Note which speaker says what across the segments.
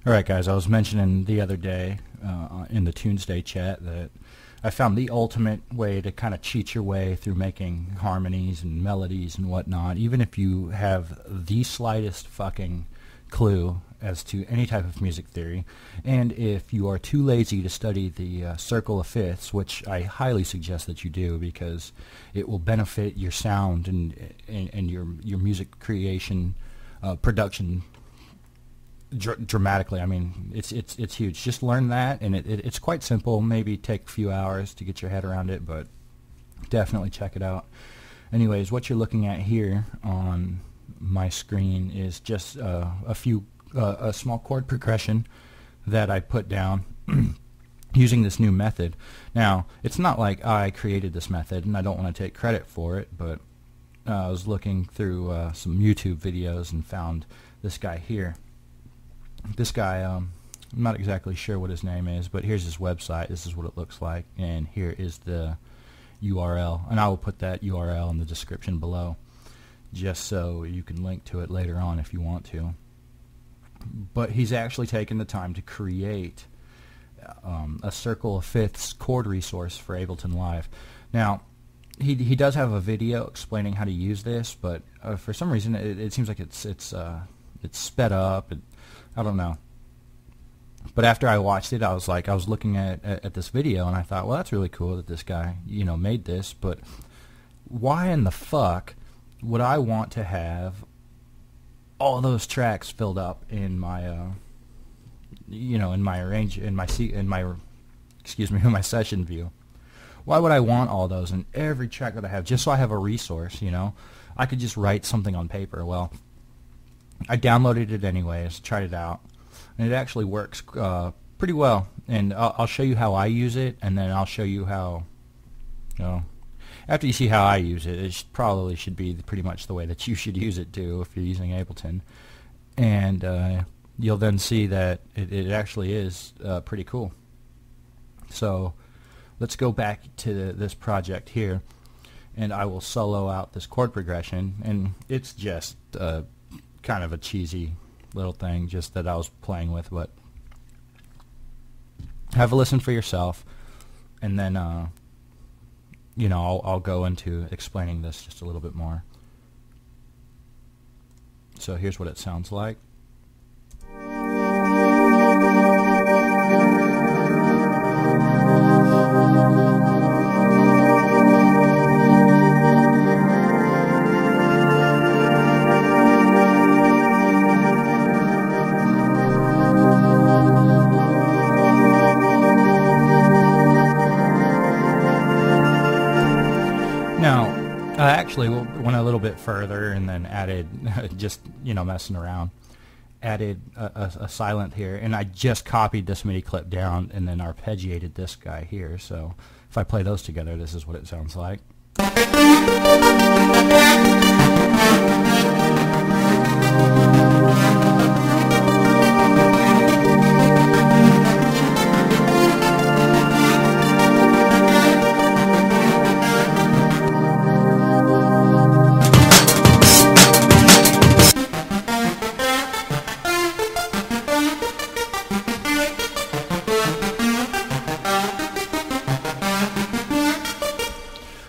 Speaker 1: Alright guys, I was mentioning the other day in the Tuesday chat that I found the ultimate way to kind of cheat your way through making harmonies and melodies and whatnot, even if you have the slightest fucking clue as to any type of music theory, and if you are too lazy to study the circle of fifths, which I highly suggest that you do because it will benefit your sound and your music creation, production dramatically. I mean, it's huge. Just learn that, and it's quite simple. Maybe take a few hours to get your head around it, but definitely check it out. Anyways, what you're looking at here on my screen is just a small chord progression that I put down using this new method. Now, it's not like I created this method, and I don't want to take credit for it, but I was looking through some YouTube videos and found this guy here. This guy, I'm not exactly sure what his name is, but here's his website. This is what it looks like, and here is the URL, and I will put that URL in the description below just so you can link to it later on if you want to. But he's actually taken the time to create a circle of fifths chord resource for Ableton Live. Now, he does have a video explaining how to use this, but for some reason it seems like it's sped up. I don't know. But after I watched it, I was looking at this video, and I thought, well, that's really cool that this guy, made this, but why in the fuck would I want to have all those tracks filled up in my, in my session view? Why would I want all those in every track that I have, just so I have a resource, I could just write something on paper. Well, I downloaded it anyways, tried it out, and it actually works pretty well. And I'll show you how I use it, and then I'll show you how, after you see how I use it, it probably should be pretty much the way that you should use it too if you're using Ableton. And you'll then see that it actually is pretty cool. So let's go back to this project here, and I will solo out this chord progression, and it's just kind of a cheesy little thing just that I was playing with, but have a listen for yourself, and then I'll go into explaining this just a little bit more. So here's what it sounds like. Now, I actually went a little bit further and then added, just, messing around, added a silent here, and I just copied this MIDI clip down and then arpeggiated this guy here. So if I play those together, this is what it sounds like.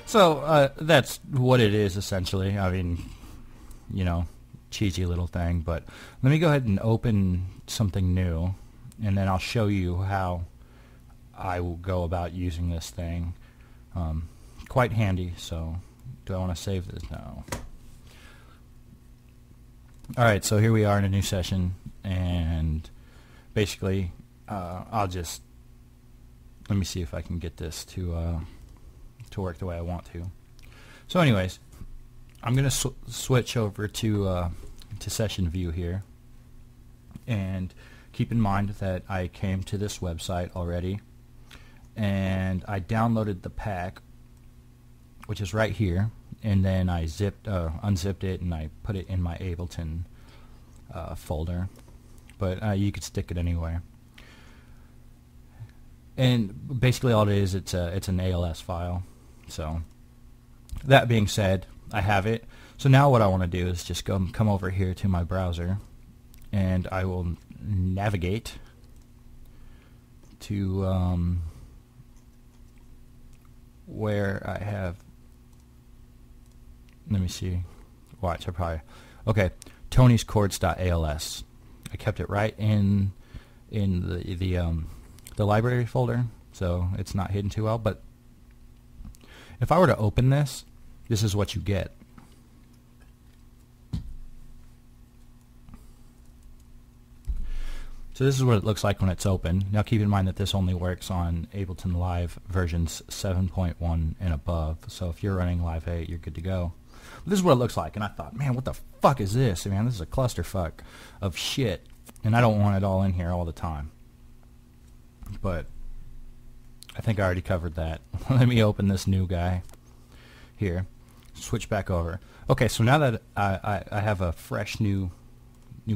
Speaker 1: So that's what it is essentially. I mean, cheesy little thing. But let me go ahead and open something new, and then I'll show you how I will go about using this thing. Quite handy. So do I want to save this? No. Alright, so here we are in a new session, and basically I'll just, let me see if I can get this to work the way I want to. So anyways, I'm going to switch over to session view here, and keep in mind that I came to this website already, and I downloaded the pack, which is right here, and then I unzipped it, and I put it in my Ableton folder, but you could stick it anywhere. And basically all it is, it's an ALS file. So that being said, I have it. So now what I want to do is just come over here to my browser, and I will navigate to where I have, let me see, watch, I probably, okay, Tony'sChords.als. I kept it right in the library folder, so it's not hidden too well. But if I were to open this, this is what you get. So this is what it looks like when it's open. Now keep in mind that this only works on Ableton Live versions 7.1 and above. So if you're running Live 8, you're good to go. But this is what it looks like, and I thought, man, what the fuck is this? Man, this is a clusterfuck of shit, and I don't want it all in here all the time. But I think I already covered that. Let me open this new guy here. Switch back over. Okay, so now that I have a fresh new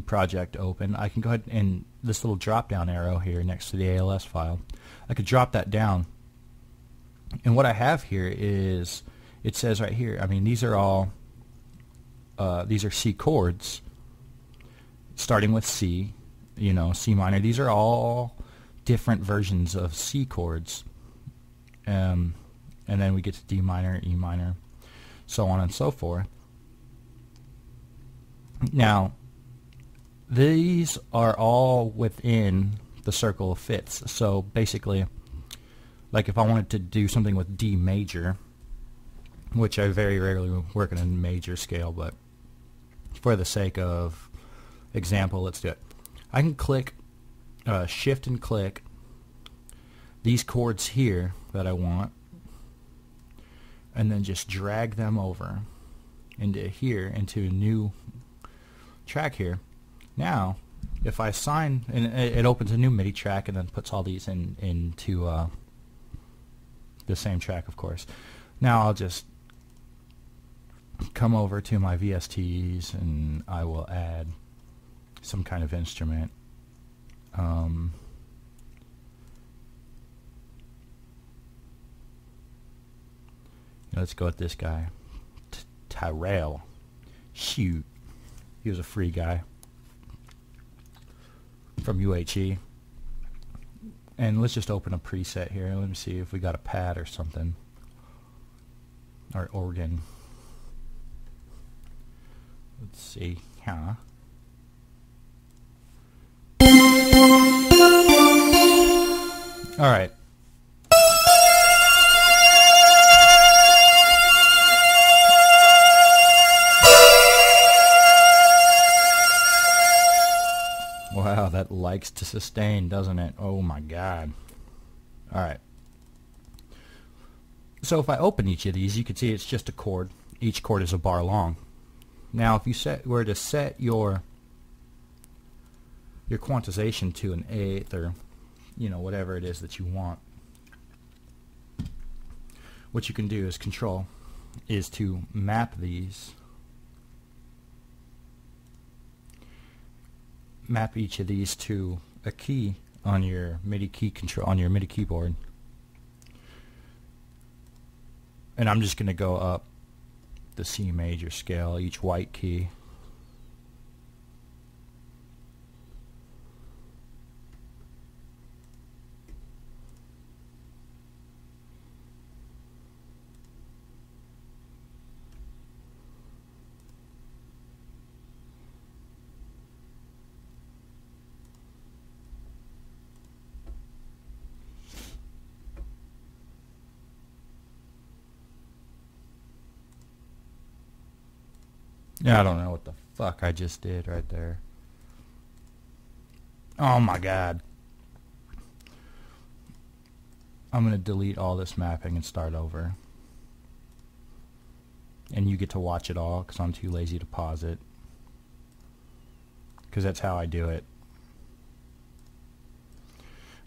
Speaker 1: project open, I can go ahead and this little drop down arrow here next to the ALS file, I could drop that down, and what I have here is, it says right here, I mean, these are all these are C chords starting with C, you know, C minor. These are all different versions of C chords, and then we get to D minor, E minor, so on and so forth. Now these are all within the circle of fifths. So basically, like if I wanted to do something with D major, which I very rarely work in a major scale, but for the sake of example, let's do it. I can click, shift and click these chords here that I want, and then just drag them over into here, into a new track here. Now, if I assign, and it opens a new MIDI track and then puts all these into the same track, of course. Now I'll just come over to my VSTs and I will add some kind of instrument. Let's go with this guy, Tyrell. Shoot, he was a free guy from UHE. And let's just open a preset here. Let me see if we got a pad or something, or organ. Let's see, huh? All right. Wow, that likes to sustain, doesn't it? Oh my God. All right. So if I open each of these, you can see it's just a chord. Each chord is a bar long. Now, if you were to set your quantization to an eighth, or whatever it is that you want, what you can do is Control is to map these. Map each of these to a key on your MIDI keyboard, and I'm just going to go up the C major scale, each white key. Yeah, I don't know what the fuck I just did right there. Oh my God. I'm going to delete all this mapping and start over. And you get to watch it all because I'm too lazy to pause it. Because that's how I do it.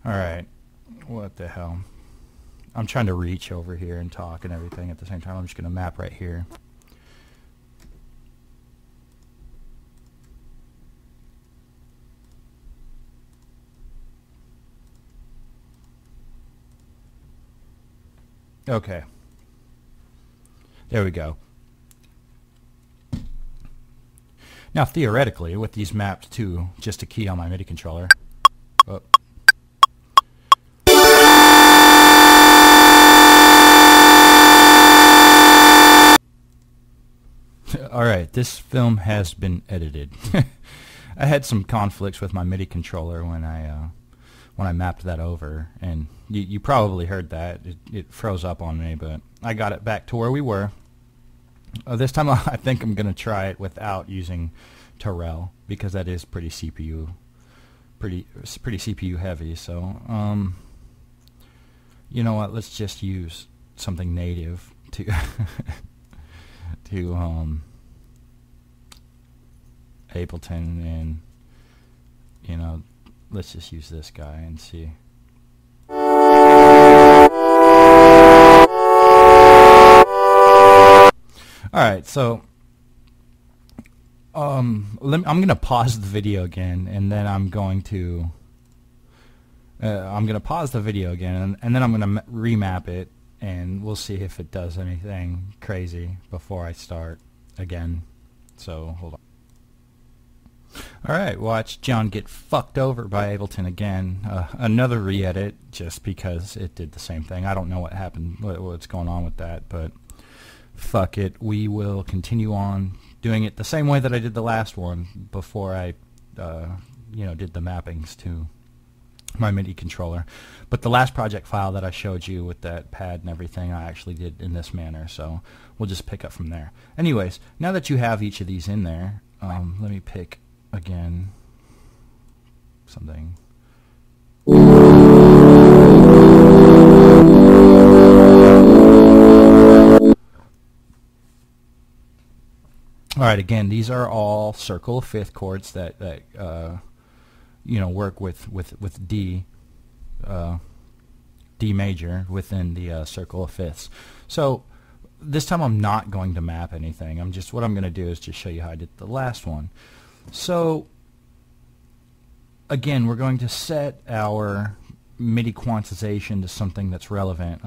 Speaker 1: Alright. What the hell? I'm trying to reach over here and talk and everything at the same time. I'm just going to map right here. Okay. There we go. Now theoretically, with these mapped to just a key on my MIDI controller, oh. Alright, this film has been edited. I had some conflicts with my MIDI controller when I mapped that over, and you probably heard that. It froze up on me, but I got it back to where we were. This time I think I'm going to try it without using Terrell, because that is pretty CPU heavy. So you know what, let's just use something native to to Ableton, and you know, let's just use this guy and see. Alright, so I'm going to pause the video again, and then I'm going to pause the video again, and then I'm going to remap it, and we'll see if it does anything crazy before I start again. So hold on. Alright, watch John get fucked over by Ableton again. Another re-edit, just because it did the same thing. I don't know what happened, what's going on with that, but fuck it. We will continue on doing it the same way that I did the last one before I did the mappings to my MIDI controller. But the last project file that I showed you with that pad and everything, I actually did in this manner, so we'll just pick up from there. Anyways, now that you have each of these in there, let me pick again something. Alright, again, these are all circle of fifth chords that work with D major within the circle of fifths. So this time I'm not going to map anything. What I'm going to do is just show you how I did the last one. So again, we're going to set our MIDI quantization to something that's relevant.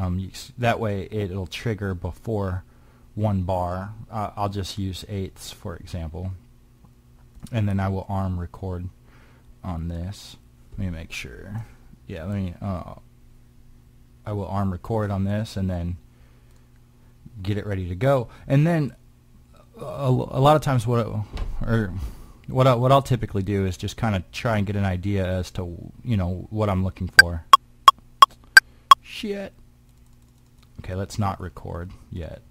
Speaker 1: That way it'll trigger before one bar. I'll just use eighths, for example, and then I will arm record on this. Let me make sure. Yeah, I will arm record on this and then get it ready to go. And then a lot of times what I'll typically do is just kind of try and get an idea as to what I'm looking for. Shit. Okay, let's not record yet.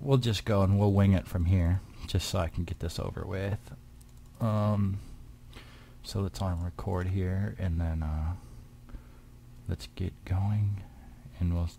Speaker 1: We'll just go and we'll wing it from here, just so I can get this over with. So let's on record here, and then let's get going, and we'll.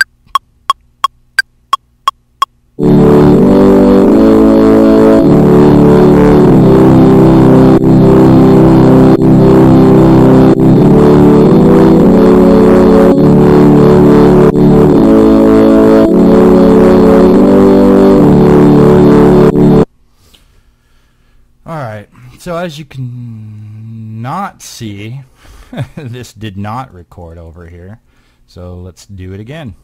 Speaker 1: So as you can not see, this did not record over here. So let's do it again.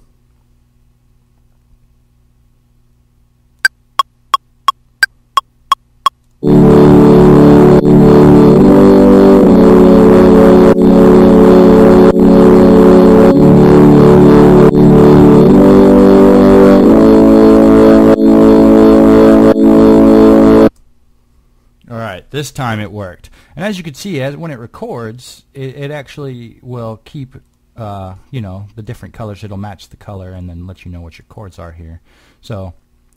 Speaker 1: This time it worked, and as you can see, when it records, it actually will keep, the different colors. It'll match the color, and then let you know what your chords are here. So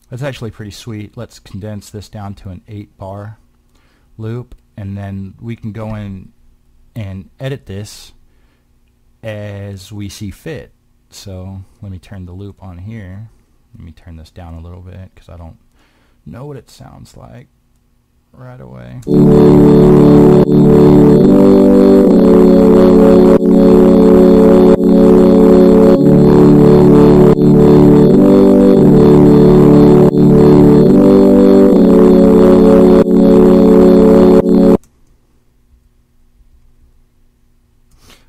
Speaker 1: that's actually pretty sweet. Let's condense this down to an 8-bar loop, and then we can go in and edit this as we see fit. So let me turn the loop on here. Let me turn this down a little bit because I don't know what it sounds like right away.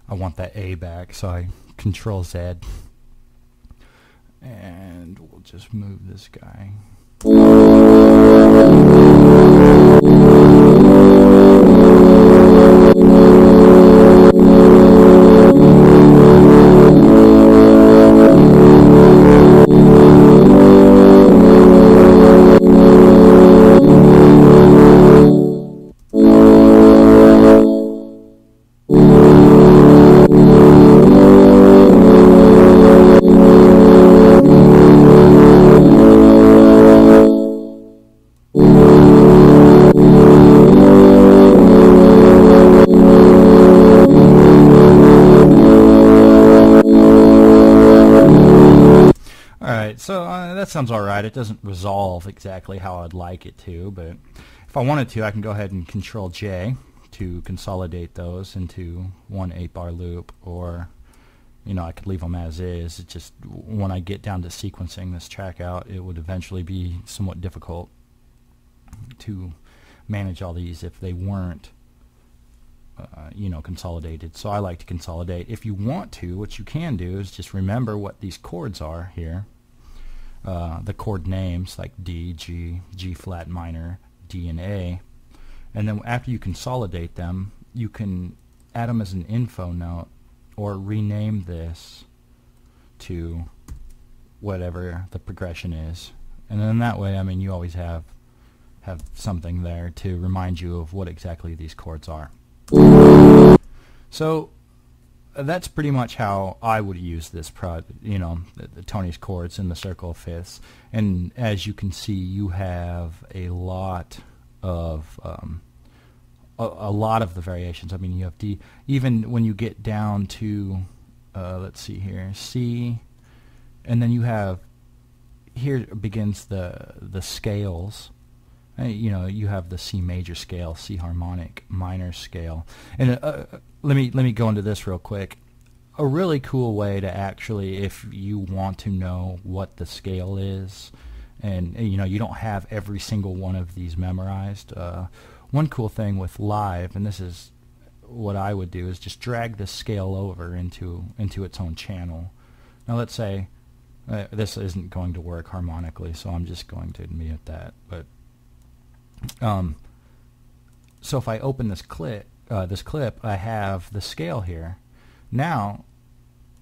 Speaker 1: I want that A back, so I Control Z. And we'll just move this guy. So that sounds alright. It doesn't resolve exactly how I'd like it to, but if I wanted to, I can go ahead and Control J to consolidate those into one 8-bar loop, or I could leave them as is. It's just when I get down to sequencing this track out, it would eventually be somewhat difficult to manage all these if they weren't consolidated. So I like to consolidate. If you want to, what you can do is just remember what these chords are here. The chord names like D, G, G flat minor, D, and A. And then after you consolidate them, you can add them as an info note or rename this to whatever the progression is. And then that way, you always have something there to remind you of what exactly these chords are. So that's pretty much how I would use this the Tony's chords in the circle of fifths. And as you can see, you have a lot of the variations. You have D. Even when you get down to let's see here, C, and then you have here begins the scales. You have the C major scale, C harmonic minor scale, and let me go into this real quick. A really cool way to actually, if you want to know what the scale is, and you don't have every single one of these memorized. One cool thing with Live, and this is what I would do, is just drag this scale over into its own channel. Now let's say this isn't going to work harmonically, so I'm just going to mute that. But so if I open this clip, I have the scale here. Now,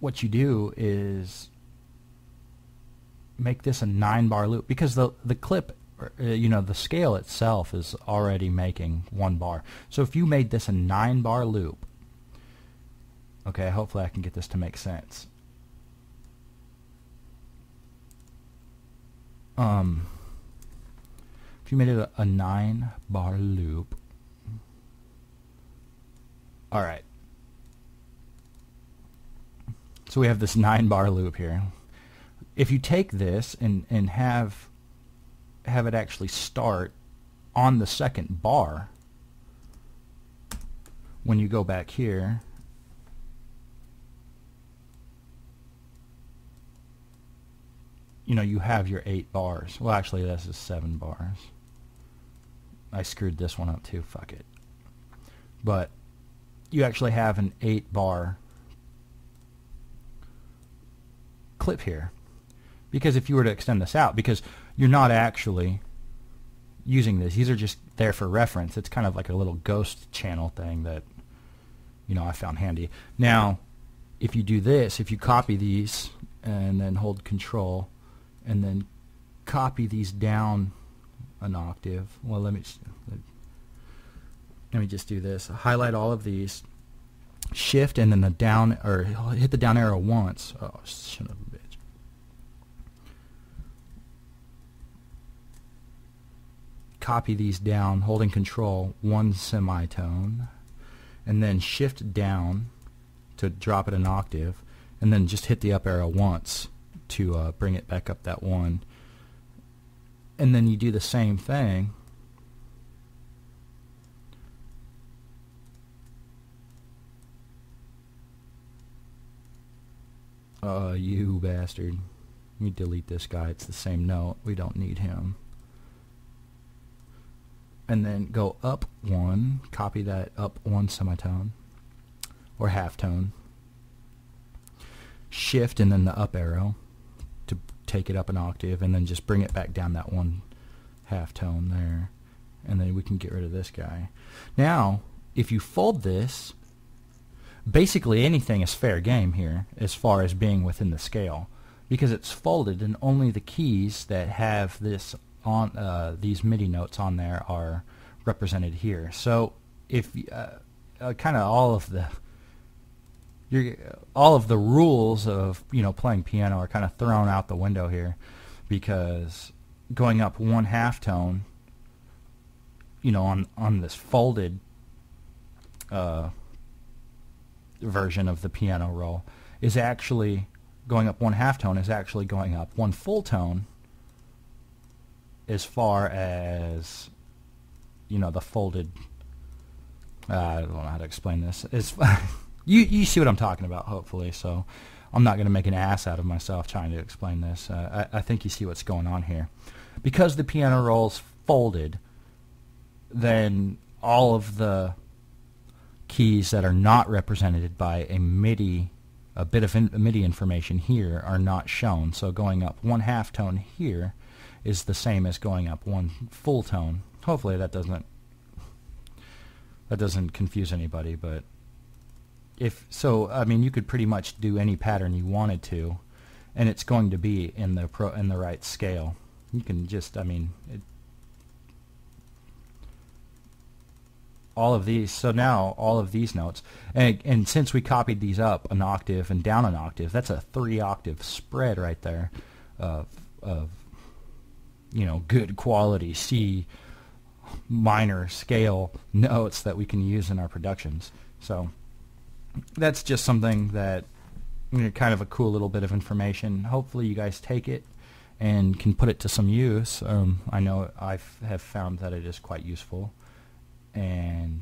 Speaker 1: what you do is make this a 9-bar loop, because the clip, the scale itself is already making 1 bar. So if you made this a 9-bar loop, okay, hopefully I can get this to make sense. If you made it a 9-bar loop, all right. So we have this 9-bar loop here. If you take this and have it actually start on the second bar, when you go back here, you have your 8 bars. Well, actually, this is 7 bars. I screwed this one up too. Fuck it. But you actually have an 8-bar clip here. Because if you were to extend this out, because you're not actually using this, these are just there for reference. It's kind of like a little ghost channel thing that I found handy. Now, if you do this, if you copy these and then hold Control and then copy these down an octave. Well, let me just do this. Highlight all of these, Shift, and then the down, or hit the down arrow once. Oh, son of a bitch. Copy these down, holding Control, 1 semitone, and then Shift down to drop it an octave, and then just hit the up arrow once to bring it back up that one. And then you do the same thing you bastard. Let me delete this guy. It's the same note. We don't need him. And then go up one, copy that up one semitone or halftone. Shift and then the up arrow to take it up an octave, and then just bring it back down that one halftone there. And then we can get rid of this guy. Now, if you fold this, basically anything is fair game here as far as being within the scale, because it's folded and only the keys that have this on these MIDI notes on there are represented here. So if kind of all of the rules of playing piano are kind of thrown out the window here, because going up one halftone on this folded version of the piano roll is actually going up one halftone is actually going up one full tone as far as the folded I don't know how to explain this. You see what I'm talking about, hopefully, so I'm not going to make an ass out of myself trying to explain this. I think you see what's going on here. Because the piano roll's folded, then all of the keys that are not represented by a bit of MIDI information here are not shown. So going up one halftone here is the same as going up one full tone. Hopefully that doesn't confuse anybody, but you could pretty much do any pattern you wanted to, and it's going to be in the right scale. You can just all of these. So now all of these notes, and since we copied these up an octave and down an octave, that's a 3-octave spread right there of good quality C minor scale notes that we can use in our productions. So that's just something that kind of a cool little bit of information. Hopefully you guys take it and can put it to some use. I know I have found that it is quite useful, and